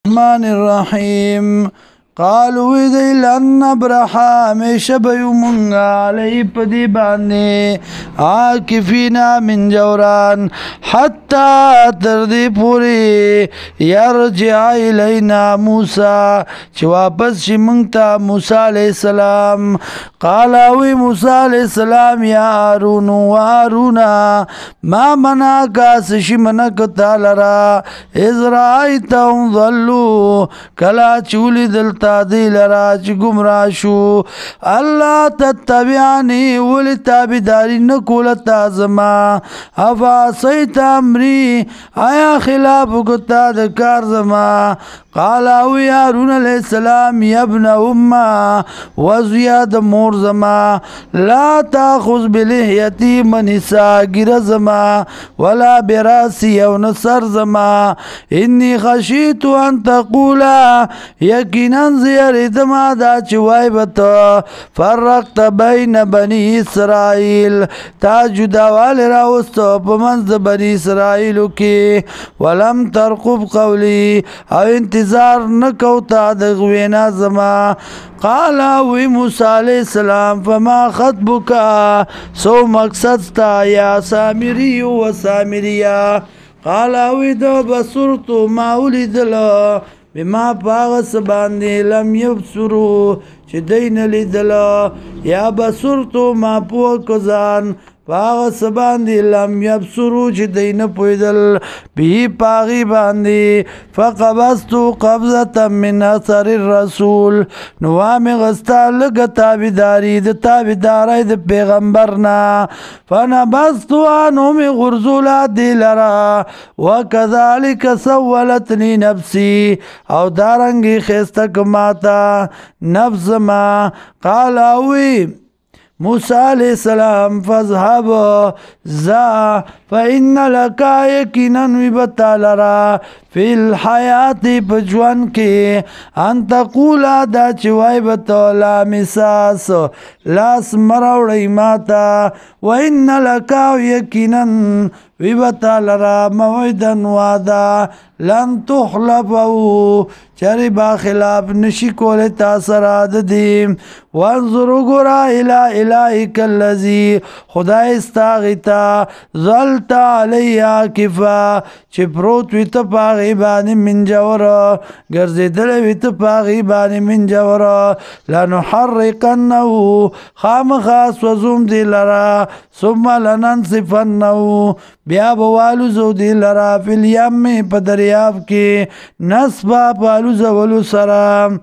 الرحمن الرحیم قالوا دی لن نبرحا ہمیشہ بیو منگا علی پدی باندے عاکفینا من جوران حتی تردی پوری یرجع الینا موسیٰ چی واپس شی منگتا موسیٰ علیہ السلام قالاوی موسیٰ علیہ السلام یا آرون و آرونا ما مناکا سشی منکتا لرا از رائیتاهم ظلو کلا چولی دلتا دی لرا چی گمراہ شو اللہ تتبعانی ولی تابداری نکولتا زما افا سیت امری آیا خلاف کتا دکار زما قالاوی هارون علیہ السلام یبن اما وزیاد مور زما لا تاخذ بلحیتی منسا گر زما ولا براسی او نصر زما انی خشیت ان تقولا یقینا زیردما دا چوائی بتا فرقت بین بنی اسرائیل تا جداوال راوستو پمنز بنی اسرائیلو کی ولم ترقب قولی او انتظار نکوتا دغوینا زما قالاوی موسیٰ علیہ السلام فما خطبکا سو مقصد تا یا سامری و سامریا قالاوی دو بصرتو ماولی دلو بما پاغس باندی لم یبصرو چی دین لیدلا یا بصرتو ما پوکزان پاغس باندی لم یبصرو چی دین پویدل بی پاغی باندی فقبستو قبضتا من اثر الرسول نوامی غستا لگا تابداری دا تابداری دا پیغمبرنا فنبستو آنومی غرزولا دی لرا وکذالک سولتنی نفسی او دارنگی خیستک ماتا نفس ما قال اوی موسیٰ علیہ السلام فاذهب زا فإن لکا یقینا ویبتا لرا فی الحیات پجوان کی ان تقولا دا چوائی بتا لا مساس لاس مروڑی ماتا وإن لکا یقینا ویبتا لرا موعدن وادا لن تخلفو چری با خلاف نشی کول تاثرات دیم وانظرو گرا الہیک اللذی خدای استاغیتا ظلتا علی آکفا چی پروت ویتا پاغی بانی من جورا گرزی دل ویتا پاغی بانی من جورا لنحرقنہو خام خاص وزوم دی لرا ثم لننصفنہو بیا بوالو زو دی لرا فی الیم پا دریاب کی نصبا پالو زولو سرام